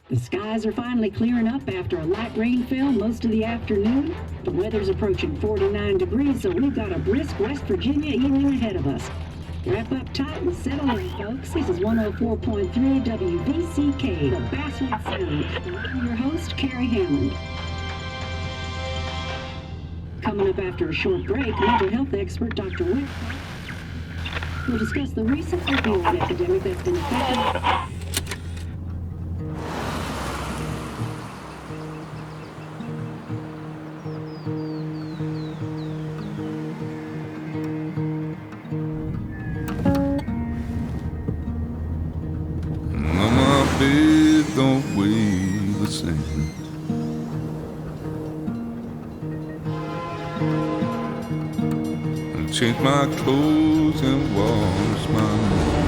The skies are finally clearing up after a light rainfall most of the afternoon. The weather's approaching 49 degrees, so we've got a brisk West Virginia evening ahead of us. Wrap up tight and settle in, folks. This is 104.3 WVCK, the Basswood Sound. And I'm your host, Carrie Hammond. Coming up after a short break, mental health expert Dr. Wick will discuss the recent opioid epidemic that's been affecting... Don't weigh the same. And change my clothes and wash my hands.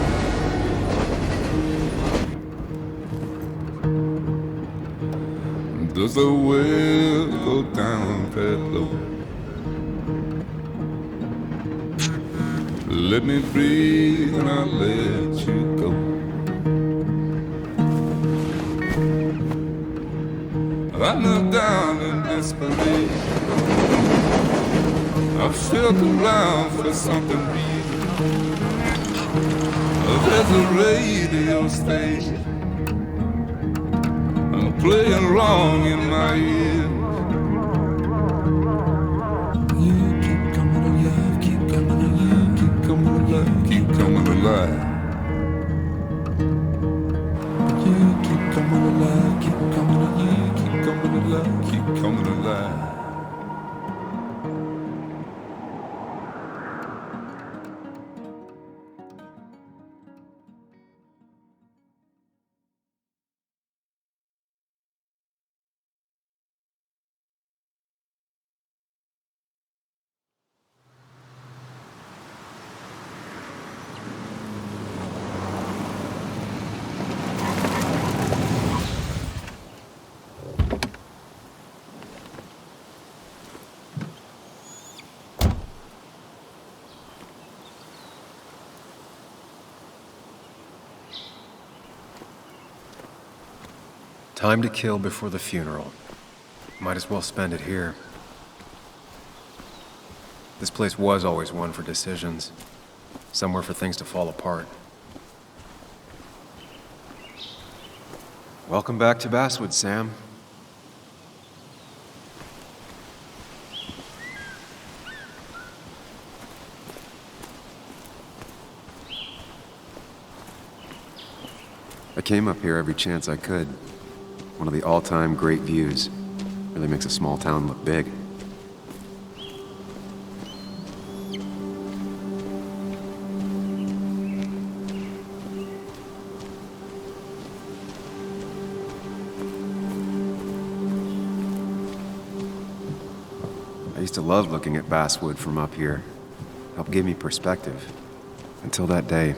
Does the well go down that low? Let me breathe and I'll let you go. I knelt down in disbelief. I felt around for something real. There's a radio station playing wrong in my ear. You keep coming alive, keep coming alive, keep coming alive, keep coming alive. You keep coming alive, keep coming alive, keep coming alive, keep coming alive. Time to kill before the funeral. Might as well spend it here. This place was always one for decisions. Somewhere for things to fall apart. Welcome back to Basswood, Sam. I came up here every chance I could. One of the all-time great views. Really makes a small town look big. I used to love looking at Basswood from up here. Helped give me perspective. Until that day.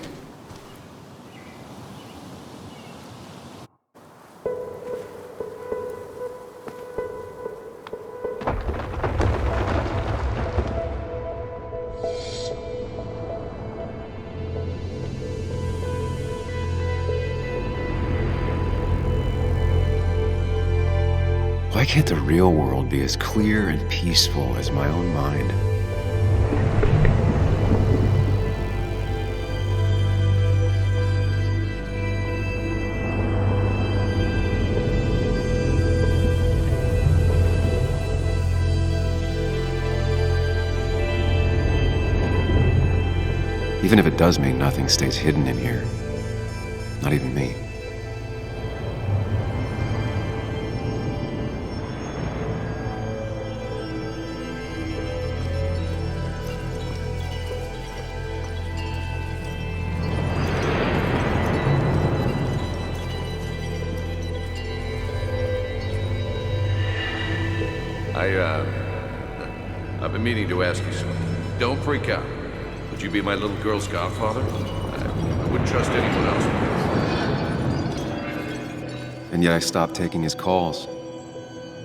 Why can't the real world be as clear and peaceful as my own mind? Even if it does mean nothing stays hidden in here. Not even me. I've been meaning to ask you something. Don't freak out. Would you be my little girl's godfather? I wouldn't trust anyone else. And yet I stopped taking his calls.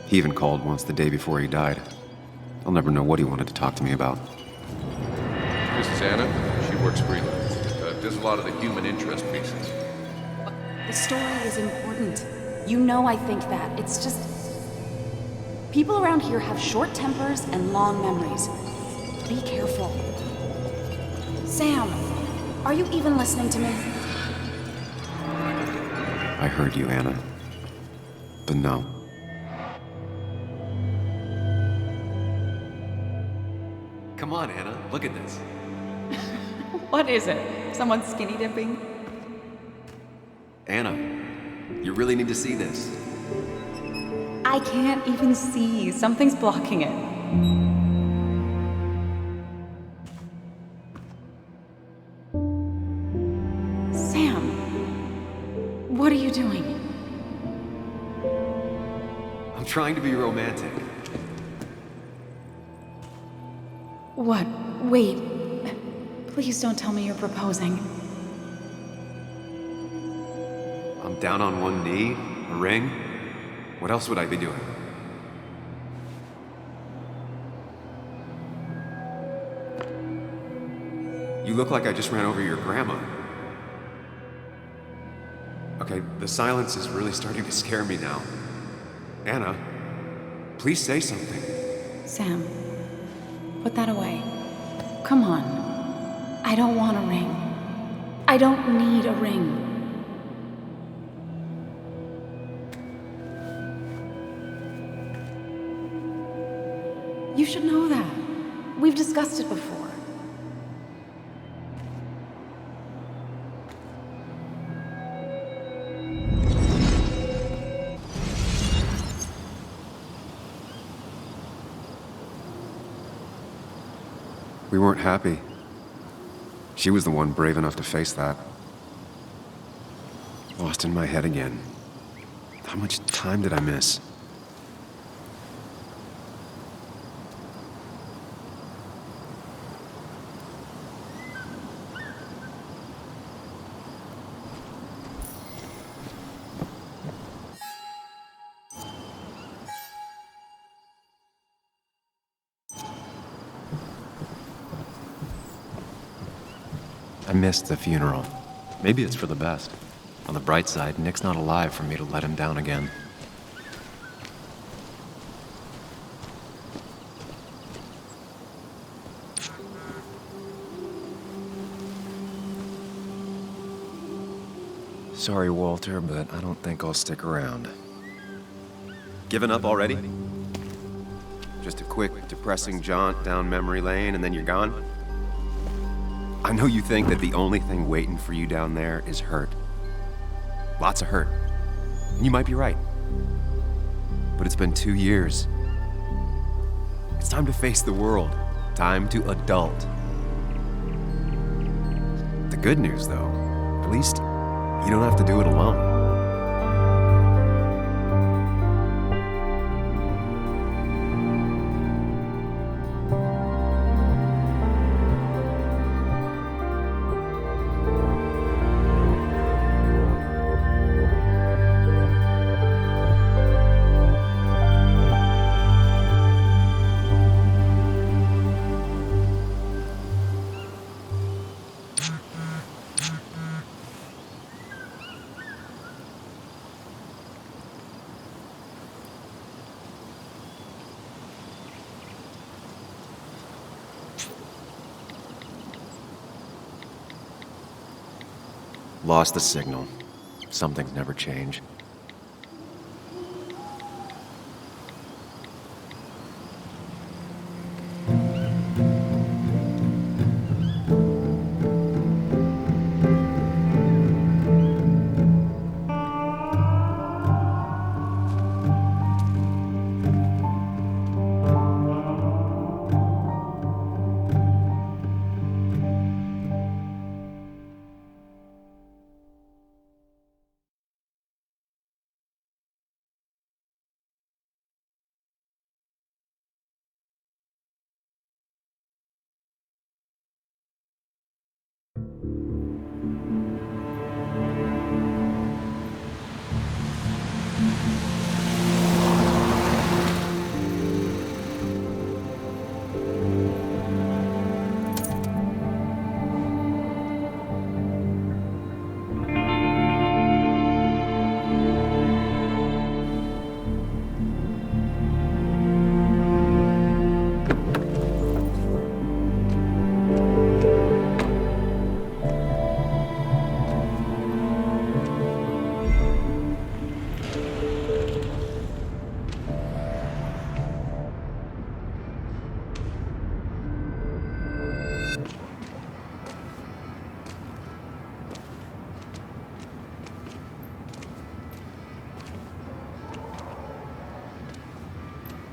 He even called once the day before he died. I'll never know what he wanted to talk to me about. This is Anna. She works freelance. Does a lot of the human interest pieces. The story is important. You know I think that. It's just... people around here have short tempers and long memories. Be careful. Sam, are you even listening to me? I heard you, Anna. But no. Come on, Anna. Look at this. What is it? Someone skinny dipping? Anna, you really need to see this. I can't even see. Something's blocking it. Sam, what are you doing? I'm trying to be romantic. What? Wait. Please don't tell me you're proposing. I'm down on one knee, a ring. What else would I be doing? You look like I just ran over your grandma. Okay, the silence is really starting to scare me now. Anna, please say something. Sam, put that away. Come on. I don't want a ring. I don't need a ring. You should know that. We've discussed it before. We weren't happy. She was the one brave enough to face that. Lost in my head again. How much time did I miss? I missed the funeral. Maybe it's for the best. On the bright side, Nick's not alive for me to let him down again. Sorry, Walter, but I don't think I'll stick around. Given up already? Just a quick, depressing jaunt down memory lane and then you're gone? I know you think that the only thing waiting for you down there is hurt. Lots of hurt. And you might be right. But it's been 2 years. It's time to face the world. Time to adult. The good news, though, at least you don't have to do it alone. Lost the signal. Some things never change.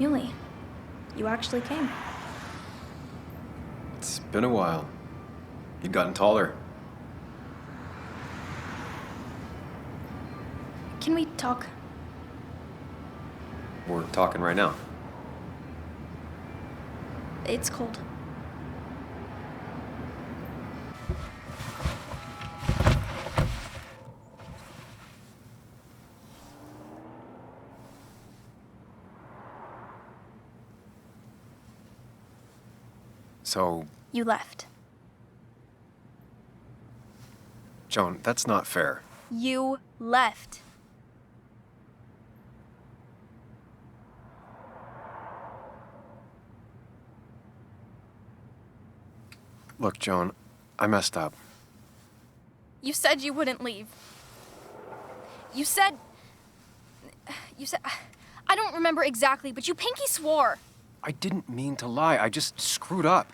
Muley, you actually came. It's been a while. You've gotten taller. Can we talk? We're talking right now. It's cold. So, You left. Joan, that's not fair. You left. Look, Joan, I messed up. You said you wouldn't leave. You said... I don't remember exactly, but you pinky swore. I didn't mean to lie. I just screwed up.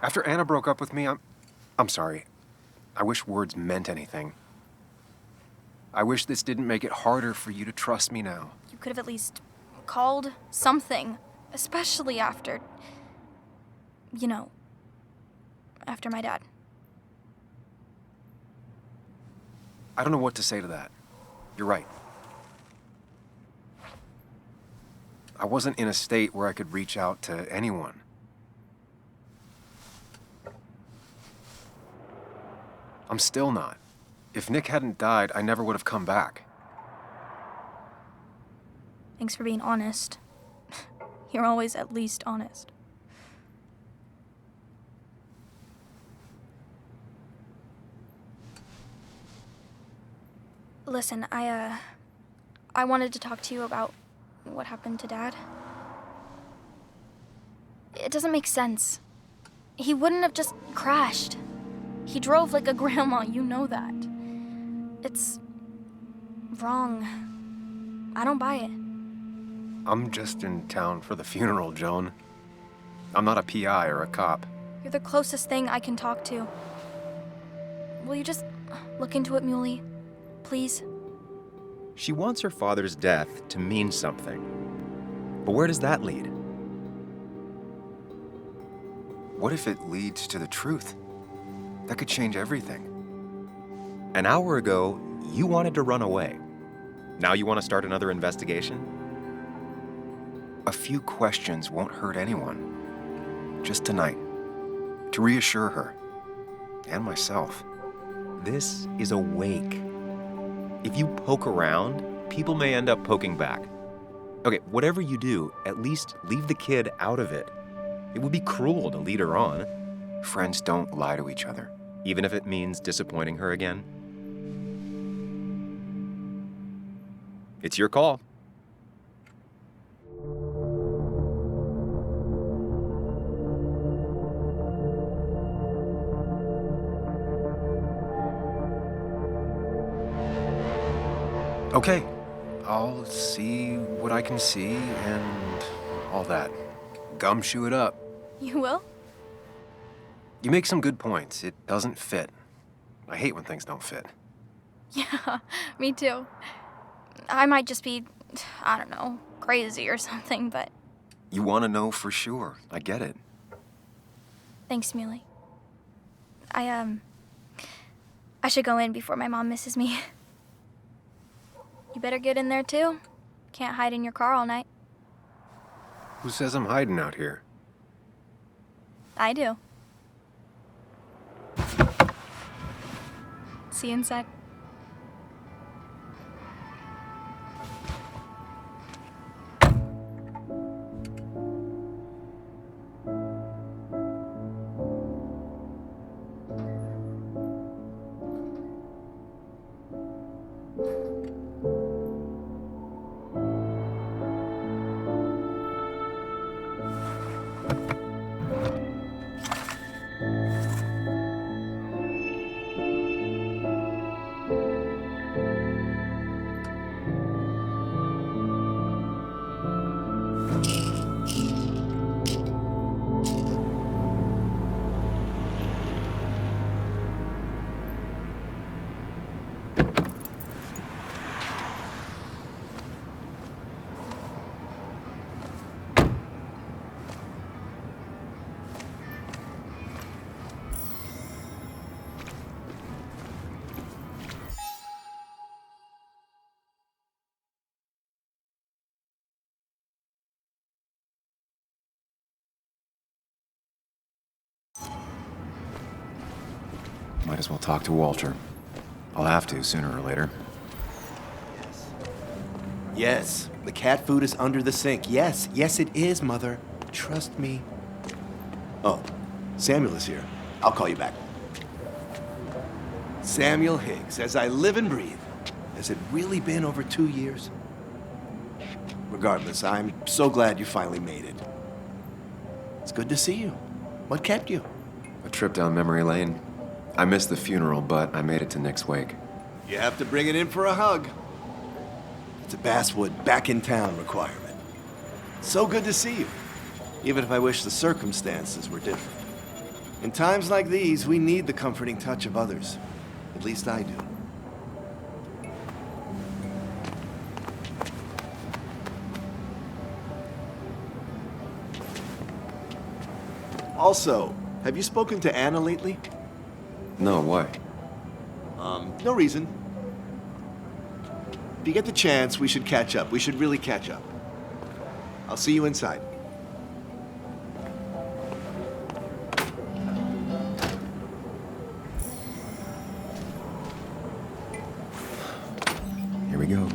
After Anna broke up with me, I'm sorry. I wish words meant anything. I wish this didn't make it harder for you to trust me now. You could have at least called something, especially after... You know, after my dad. I don't know what to say to that. You're right. I wasn't in a state where I could reach out to anyone. I'm still not. If Nick hadn't died, I never would have come back. Thanks for being honest. You're always at least honest. Listen, I wanted to talk to you about what happened to Dad. It doesn't make sense. He wouldn't have just crashed. He drove like a grandma, you know that. It's wrong. I don't buy it. I'm just in town for the funeral, Joan. I'm not a PI or a cop. You're the closest thing I can talk to. Will you just look into it, Muley? Please? She wants her father's death to mean something. But where does that lead? What if it leads to the truth? That could change everything. An hour ago, you wanted to run away. Now you want to start another investigation? A few questions won't hurt anyone. Just tonight. To reassure her. And myself. This is a wake. If you poke around, people may end up poking back. Okay, whatever you do, at least leave the kid out of it. It would be cruel to lead her on. Friends don't lie to each other, even if it means disappointing her again. It's your call. Okay, I'll see what I can see and all that. Gumshoe it up. You will? You make some good points. It doesn't fit. I hate when things don't fit. Yeah, me too. I might just be, I don't know, crazy or something, but... You want to know for sure. I get it. Thanks, Muley. I should go in before my mom misses me. You better get in there, too. Can't hide in your car all night. Who says I'm hiding out here? I do. See you inside. Might as well talk to Walter. I'll have to, sooner or later. Yes, the cat food is under the sink. Yes, yes it is, Mother. Trust me. Oh, Samuel is here. I'll call you back. Samuel Higgs, as I live and breathe. Has it really been over 2 years? Regardless, I'm so glad you finally made it. It's good to see you. What kept you? A trip down memory lane. I missed the funeral, but I made it to Nick's wake. You have to bring it in for a hug. It's a Basswood back in town requirement. So good to see you, even if I wish the circumstances were different. In times like these, we need the comforting touch of others. At least I do. Also, have you spoken to Anna lately? No, why? No reason. If you get the chance, we should catch up. We should really catch up. I'll see you inside. Here we go.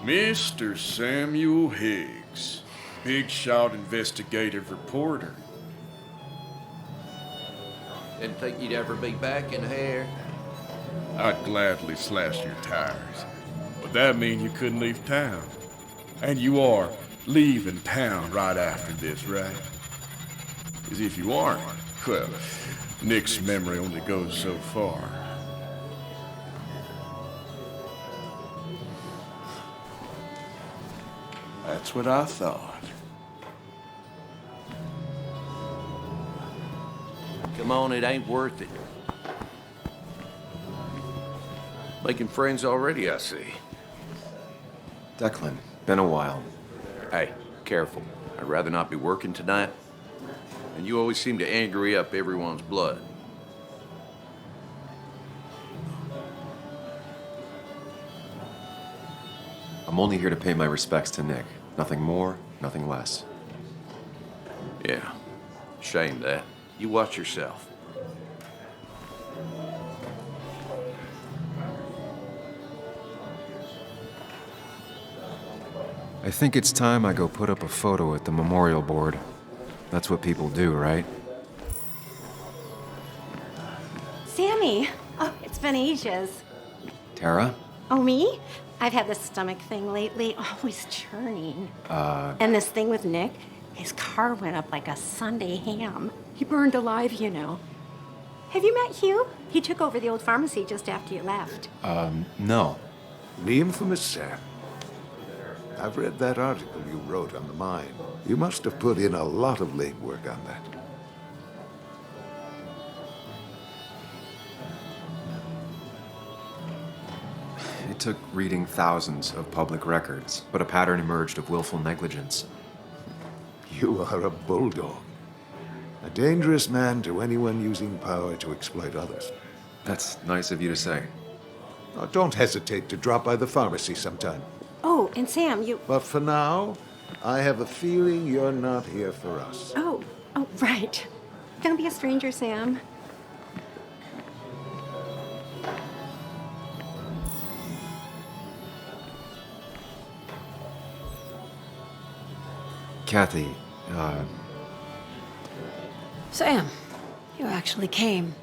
Mr. Samuel Higgs, big shot investigative reporter. Didn't think you'd ever be back in here. I'd gladly slash your tires, but that mean you couldn't leave town. And you are leaving town right after this, right? As if you aren't, well, Nick's memory only goes so far. That's what I thought. Come on, it ain't worth it. Making friends already, I see. Declan, been a while. Hey, careful. I'd rather not be working tonight. And you always seem to angry up everyone's blood. I'm only here to pay my respects to Nick. Nothing more, nothing less. Yeah, shame that. You watch yourself. I think it's time I go put up a photo at the memorial board. That's what people do, right? Sammy! Oh, it's been ages. Tara? Oh, me? I've had this stomach thing lately, always churning. And this thing with Nick, his car went up like a Sunday ham. He burned alive, you know. Have you met Hugh? He took over the old pharmacy just after you left. No. The infamous Sam. I've read that article you wrote on the mine. You must have put in a lot of legwork on that. It took reading thousands of public records, but a pattern emerged of willful negligence. You are a bulldog. A dangerous man to anyone using power to exploit others. That's nice of you to say. Now, don't hesitate to drop by the pharmacy sometime. Oh, and Sam, you... But for now, I have a feeling you're not here for us. Oh, right. Don't be a stranger, Sam. Kathy, Sam, you actually came.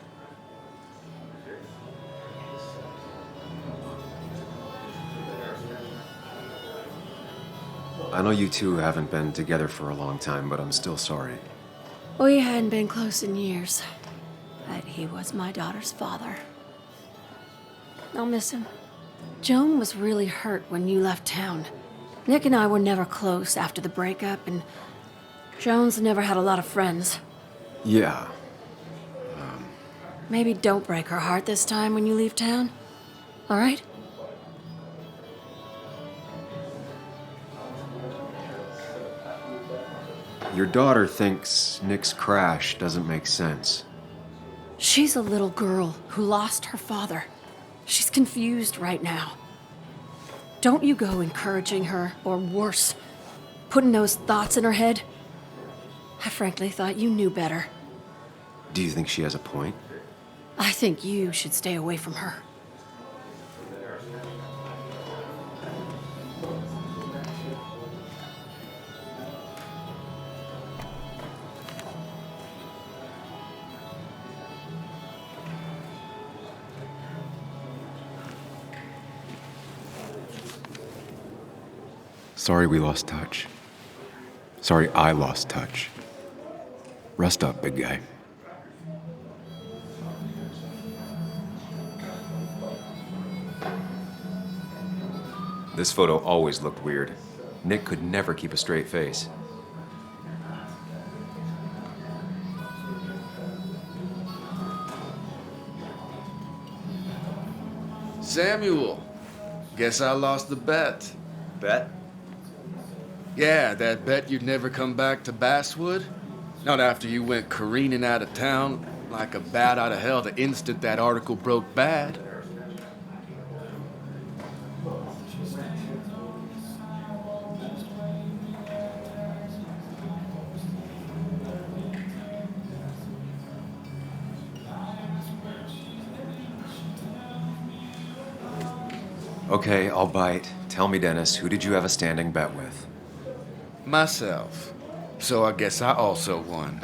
I know you two haven't been together for a long time, but I'm still sorry. We hadn't been close in years, but he was my daughter's father. I'll miss him. Joan was really hurt when you left town. Nick and I were never close after the breakup, and Joan's never had a lot of friends. Yeah, Maybe don't break her heart this time when you leave town. All right? Your daughter thinks Nick's crash doesn't make sense. She's a little girl who lost her father. She's confused right now. Don't you go encouraging her, or worse, putting those thoughts in her head. I frankly thought you knew better. Do you think she has a point? I think you should stay away from her. Sorry we lost touch. Sorry I lost touch. Rest up, big guy. This photo always looked weird. Nick could never keep a straight face. Samuel, guess I lost the bet. Bet? Yeah, that bet you'd never come back to Basswood? Not after you went careening out of town like a bat out of hell the instant that article broke bad. Okay, I'll bite. Tell me, Dennis, who did you have a standing bet with? Myself. So I guess I also won.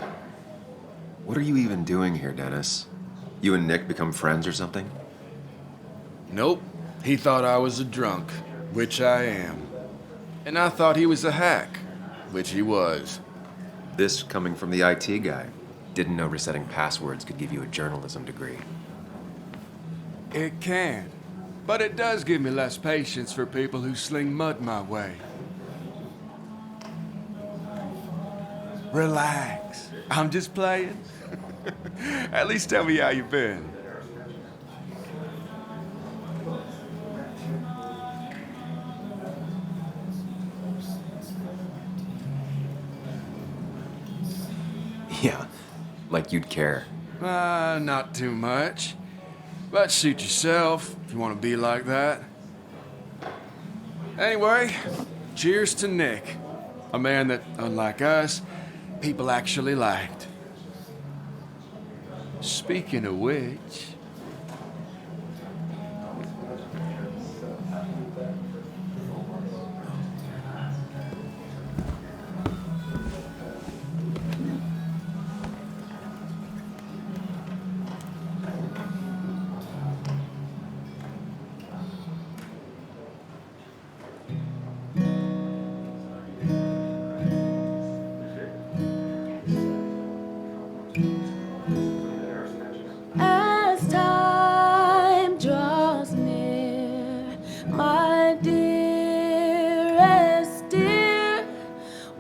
What are you even doing here, Dennis? You and Nick become friends or something? Nope. He thought I was a drunk, which I am. And I thought he was a hack, which he was. This coming from the IT guy. Didn't know resetting passwords could give you a journalism degree. It can. But it does give me less patience for people who sling mud my way. Relax. I'm just playing. At least tell me how you been. Yeah, like you'd care. Not too much. But suit yourself if you want to be like that. Anyway, cheers to Nick. A man that, unlike us, people actually liked. Speaking of which... As time draws near, my dearest dear,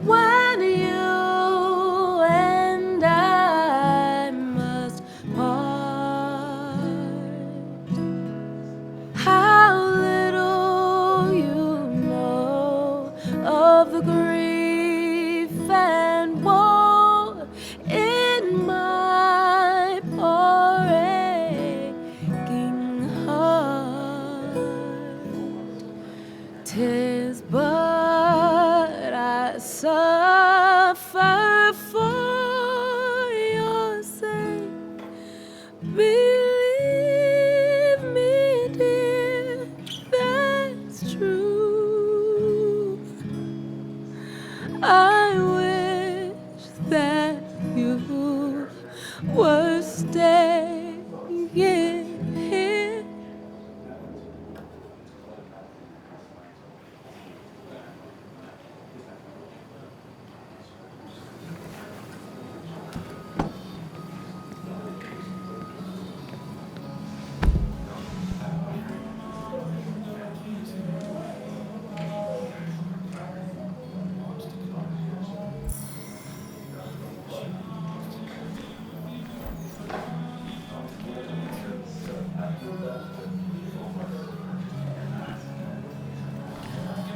when you and I must part, how little you know of the grief and woe in my poor aching heart. 'Tis but I suffer for your sake. Believe me, dear, that's true. I wish that you were staying here.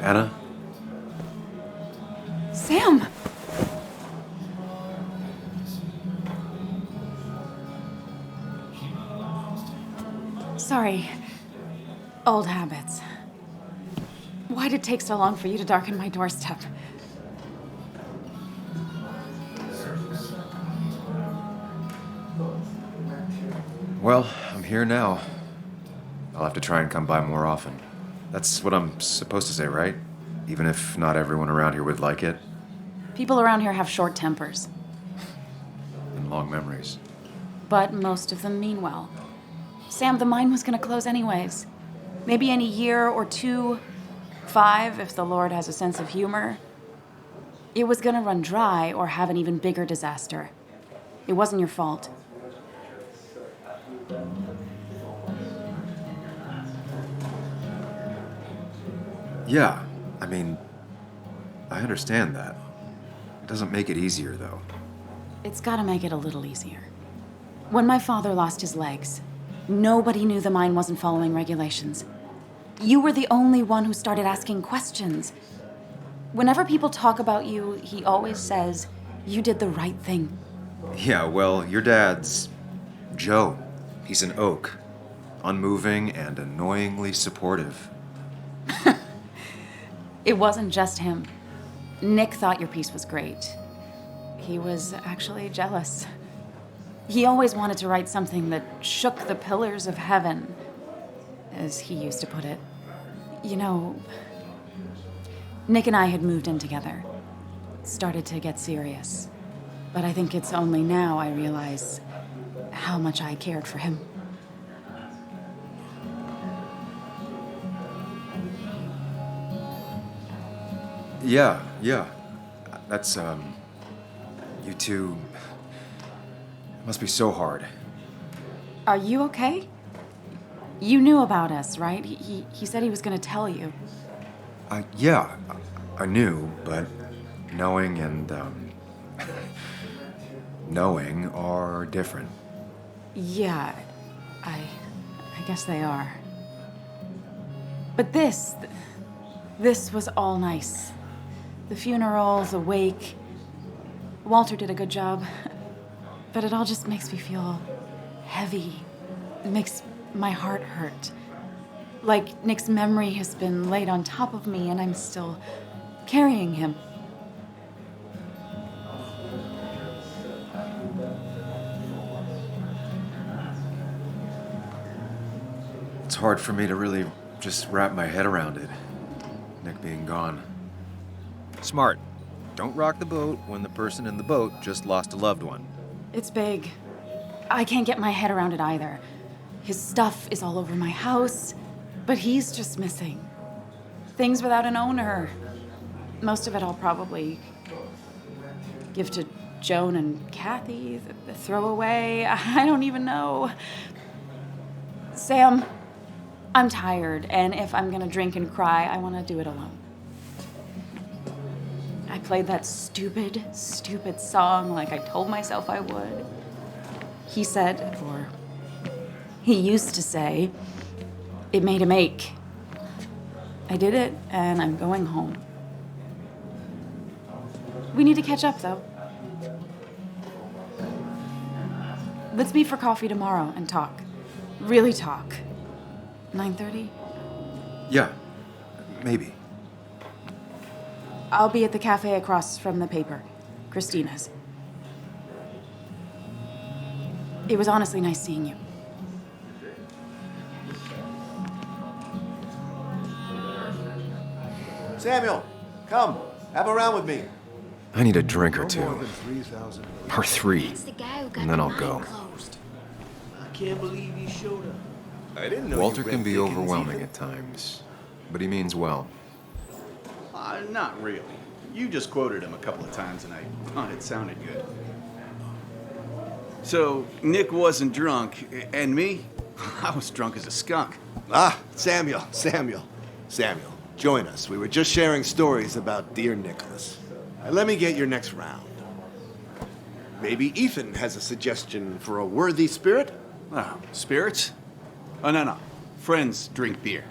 Anna? Sam! Sorry. Old habits. Why'd it take so long for you to darken my doorstep? Well, I'm here now. I'll have to try and come by more often. That's what I'm supposed to say, right? Even if not everyone around here would like it. People around here have short tempers, And long memories. but most of them mean well. Sam, the mine was gonna close anyways. Maybe in a year or 2, 5, if the Lord has a sense of humor. It was gonna run dry or have an even bigger disaster. It wasn't your fault. Yeah, I mean, I understand that. It doesn't make it easier, though. It's gotta make it a little easier. When my father lost his legs, nobody knew the mine wasn't following regulations. You were the only one who started asking questions. Whenever people talk about you, he always says, you did the right thing. Yeah, well, your dad's Joe. He's an oak. Unmoving and annoyingly supportive. It wasn't just him. Nick thought your piece was great. He was actually jealous. He always wanted to write something that shook the pillars of heaven, as he used to put it. You know, Nick and I had moved in together. Started to get serious. But I think it's only now I realize how much I cared for him. Yeah. That's, you two... It must be so hard. Are you okay? You knew about us, right? He said he was gonna tell you. Yeah, I knew, but knowing and, knowing are different. Yeah, I guess they are. But this was all nice. The funeral, the wake. Walter did a good job. But it all just makes me feel heavy. It makes my heart hurt. Like Nick's memory has been laid on top of me and I'm still carrying him. It's hard for me to really just wrap my head around it. Nick being gone. Smart. Don't rock the boat when the person in the boat just lost a loved one. It's big. I can't get my head around it either. His stuff is all over my house, but he's just missing. Things without an owner. Most of it I'll probably give to Joan and Kathy, the throwaway. I don't even know. Sam, I'm tired, and if I'm gonna drink and cry, I wanna do it alone. I played that stupid song like I told myself I would. He said, or he used to say, it made him ache. I did it, and I'm going home. We need to catch up, though. Let's meet for coffee tomorrow and talk. Really talk. 9:30? Yeah, maybe. I'll be at the cafe across from the paper. Christina's. It was honestly nice seeing you. Samuel, come. Have a round with me. I need a drink or two. Or 3. And then I'll go. I can't believe he showed up. I didn't know Walter you read can be Dickens overwhelming either. at times. But he means well. Not really. You just quoted him a couple of times and I thought it sounded good. So, Nick wasn't drunk, and me? I was drunk as a skunk. Ah, Samuel. Join us. We were just sharing stories about dear Nicholas. Let me get your next round. Maybe Ethan has a suggestion for a worthy spirit? Oh, spirits? Oh, no. Friends drink beer.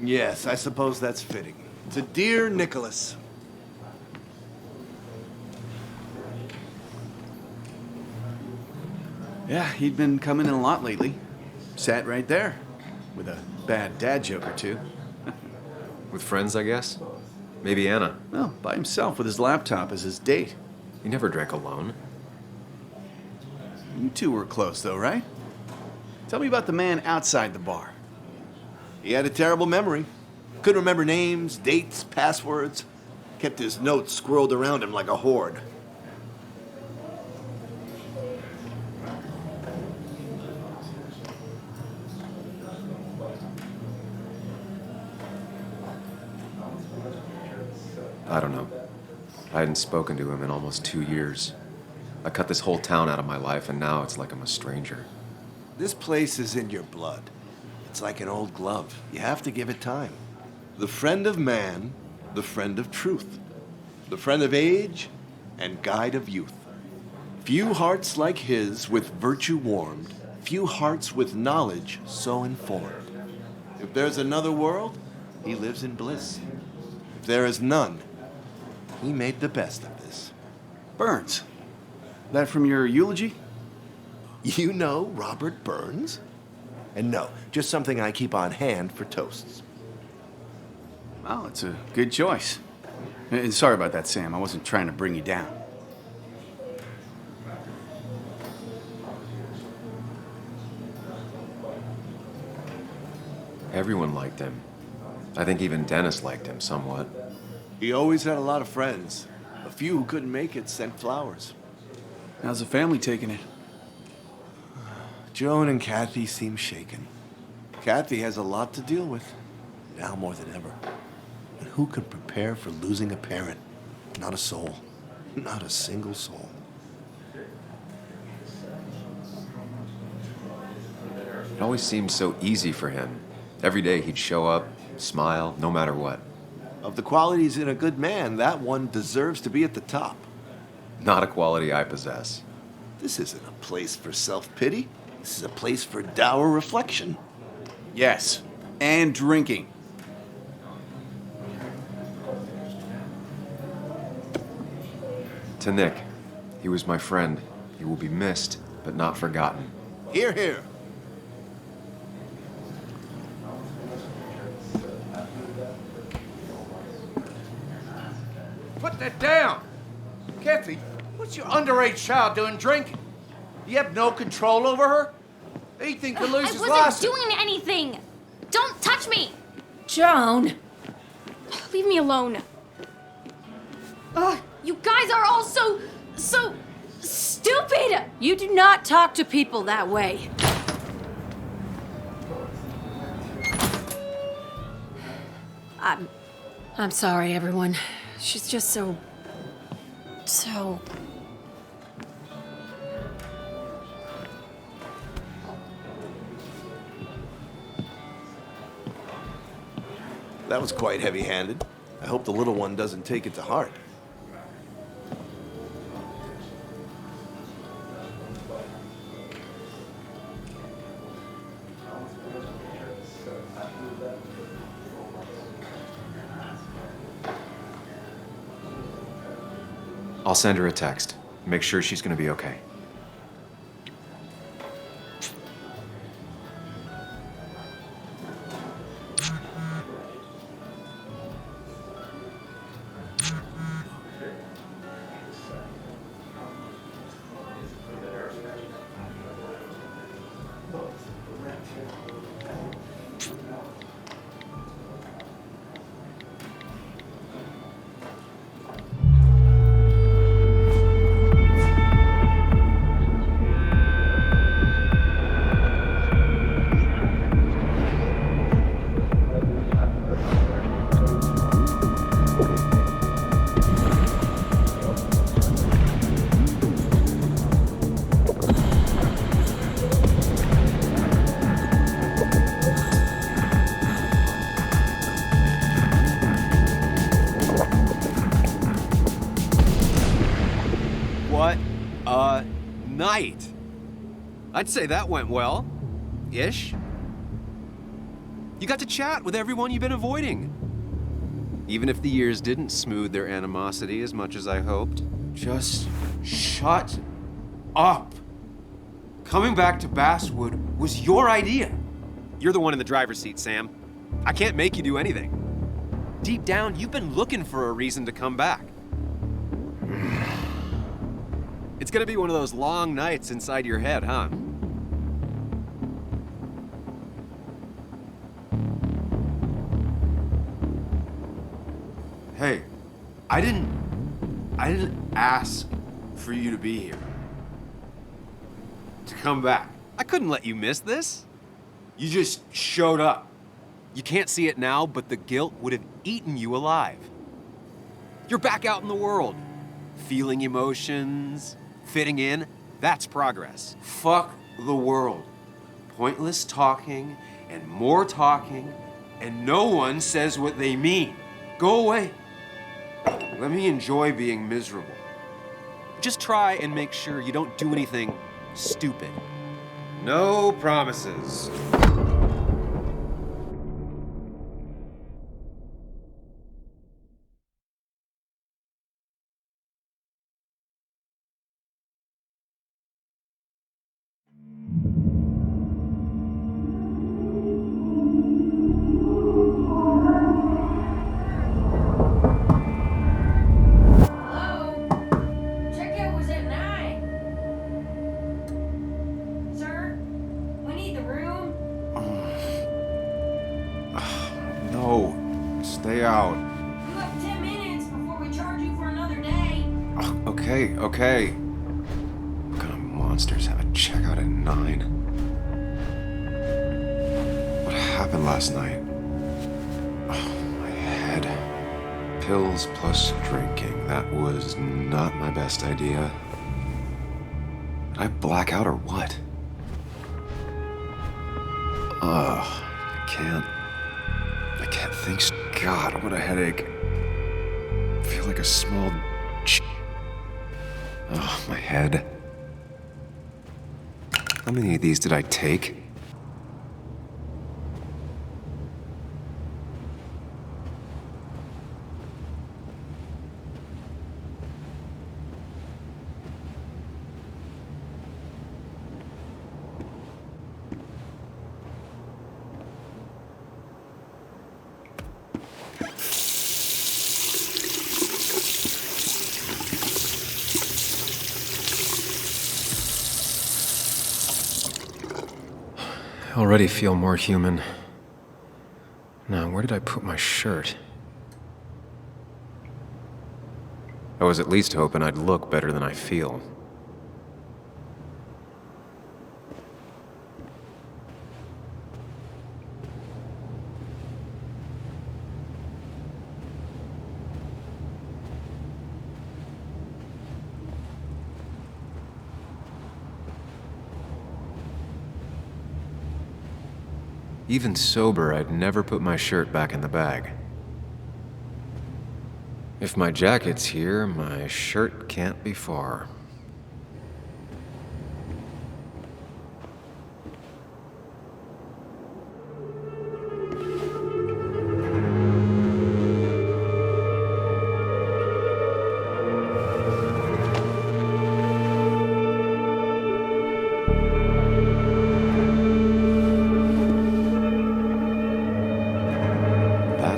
Yes, I suppose that's fitting. To dear Nicholas. Yeah, he'd been coming in a lot lately. Sat right there, with a bad dad joke or two. With friends, I guess? Maybe Anna. Well, by himself with his laptop as his date. He never drank alone. You two were close, though, right? Tell me about the man outside the bar. He had a terrible memory. Couldn't remember names, dates, passwords. Kept his notes squirreled around him like a hoard. I don't know. I hadn't spoken to him in almost 2 years. I cut this whole town out of my life, and now it's like I'm a stranger. This place is in your blood. It's like an old glove. You have to give it time. The friend of man, the friend of truth. The friend of age, and guide of youth. Few hearts like his with virtue warmed, few hearts with knowledge so informed. If there's another world, he lives in bliss. If there is none, he made the best of this. Burns. That from your eulogy? You know Robert Burns? And no, just something I keep on hand for toasts. Well, it's a good choice. And sorry about that, Sam. I wasn't trying to bring you down. Everyone liked him. I think even Dennis liked him somewhat. He always had a lot of friends. A few who couldn't make it sent flowers. How's the family taking it? Joan and Kathy seem shaken. Kathy has a lot to deal with, now more than ever. And who can prepare for losing a parent? Not a soul. Not a single soul. It always seemed so easy for him. Every day he'd show up, smile, no matter what. Of the qualities in a good man, that one deserves to be at the top. Not a quality I possess. This isn't a place for self-pity. This is a place for dour reflection. Yes, and drinking. To Nick, he was my friend. He will be missed, but not forgotten. Hear, hear. Put that down! Kathy, what's your underage child doing drinking? You have no control over her? Ethan could lose his I license. wasn't doing anything! Don't touch me! Joan! Leave me alone. Ugh, you guys are all so stupid! You do not talk to people that way. I'm sorry, everyone. She's just so... That was quite heavy-handed. I hope the little one doesn't take it to heart. I'll send her a text. Make sure she's gonna be okay. What a night! I'd say that went well. Ish. You got to chat with everyone you've been avoiding. Even if the years didn't smooth their animosity as much as I hoped. Just shut up. Coming back to Basswood was your idea. You're the one in the driver's seat, Sam. I can't make you do anything. Deep down, you've been looking for a reason to come back. It's gonna be one of those long nights inside your head, huh? Hey, I didn't ask for you to be here. To come back. I couldn't let you miss this. You just showed up. You can't see it now, but the guilt would have eaten you alive. You're back out in the world. Feeling emotions, fitting in, that's progress. Fuck the world. Pointless talking and more talking, and no one says what they mean. Go away. Let me enjoy being miserable. Just try and make sure you don't do anything stupid. No promises. Stay out. You have 10 minutes before we charge you for another day. Okay. What kind of monsters have a checkout at 9? What happened last night? Oh, my head. Pills plus drinking. That was not my best idea. Did I black out or what? Ugh, I can't think. God, what a headache. I feel like a small oh, my head. How many of these did I take? I already feel more human. Now, where did I put my shirt? I was at least hoping I'd look better than I feel. Even sober, I'd never put my shirt back in the bag. If my jacket's here, my shirt can't be far.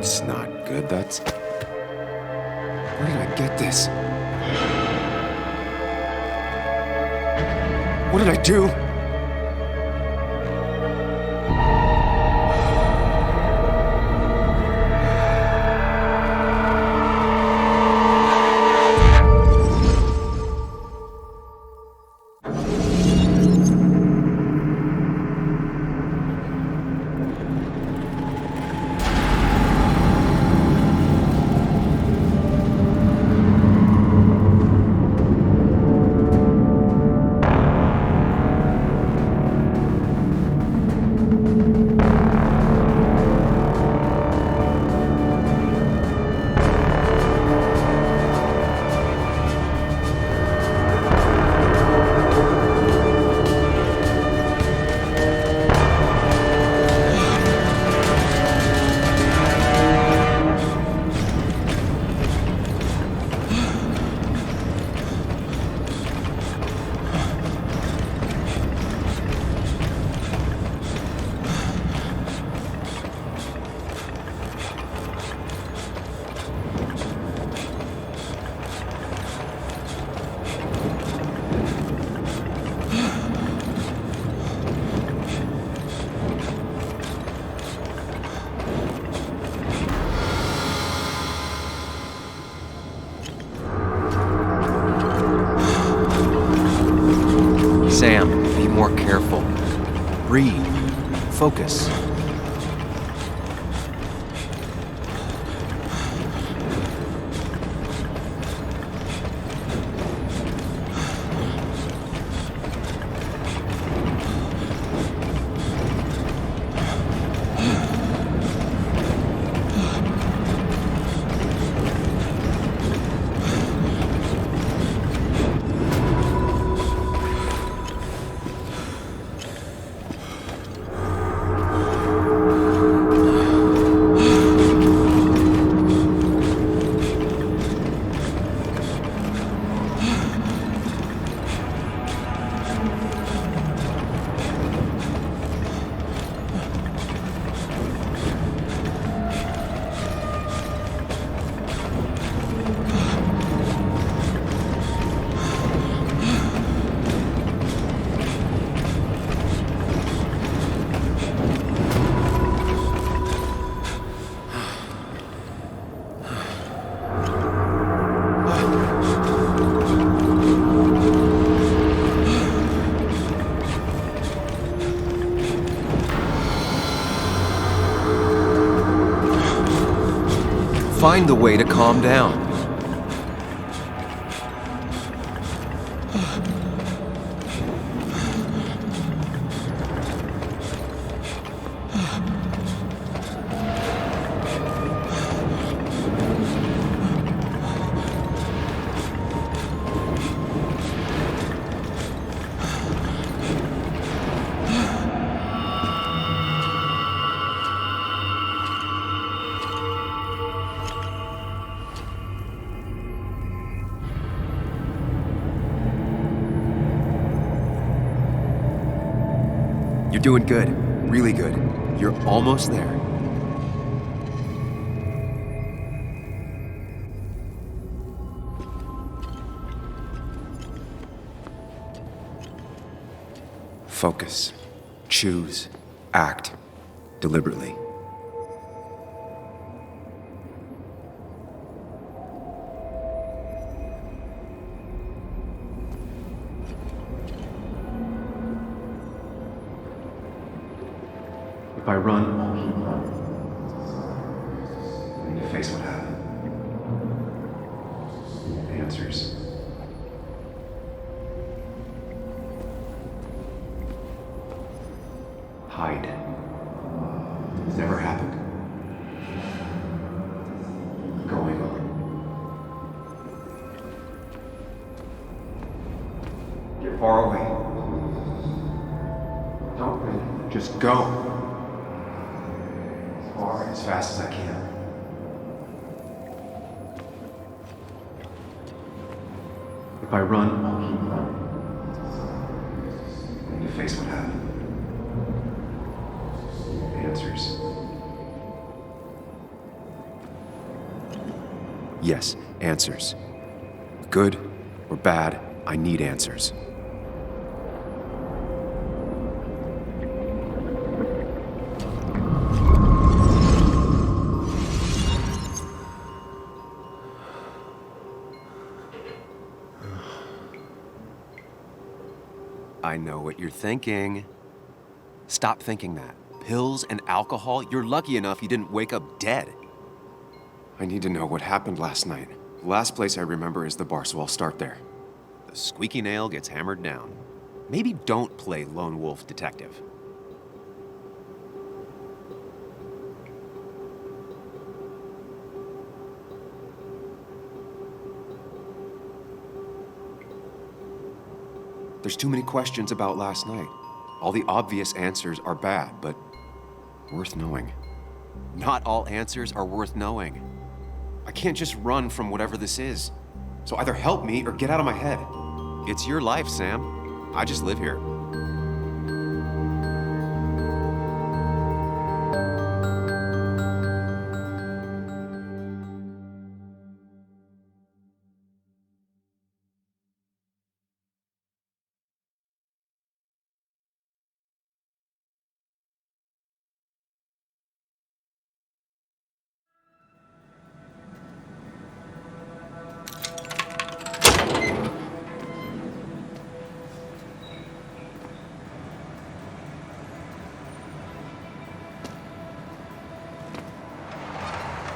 That's not good. That's... Where did I get this? What did I do? Focus. Find the way to calm down. You're doing good. Really good. You're almost there. Focus. Choose. Act. Deliberately. If I run, I'll keep running. I need to face what happened. Answers. Hide. It's never happened. Going on. Get far away. Don't run. Just go. As fast as I can. If I run, I'll keep running. I need to face what happened. Answers. Yes, answers. Good or bad, I need answers. I know what you're thinking. Stop thinking that. Pills and alcohol, you're lucky enough you didn't wake up dead. I need to know what happened last night. The last place I remember is the bar, so I'll start there. The squeaky nail gets hammered down. Maybe don't play lone wolf detective. There's too many questions about last night. All the obvious answers are bad, but worth knowing. Not all answers are worth knowing. I can't just run from whatever this is. So either help me or get out of my head. It's your life, Sam. I just live here.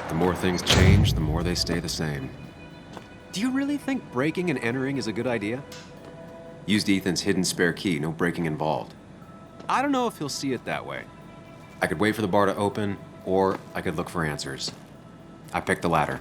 The more things change, the more they stay the same. Do you really think breaking and entering is a good idea? Used Ethan's hidden spare key, no breaking involved. I don't know if he'll see it that way. I could wait for the bar to open, or I could look for answers. I picked the latter.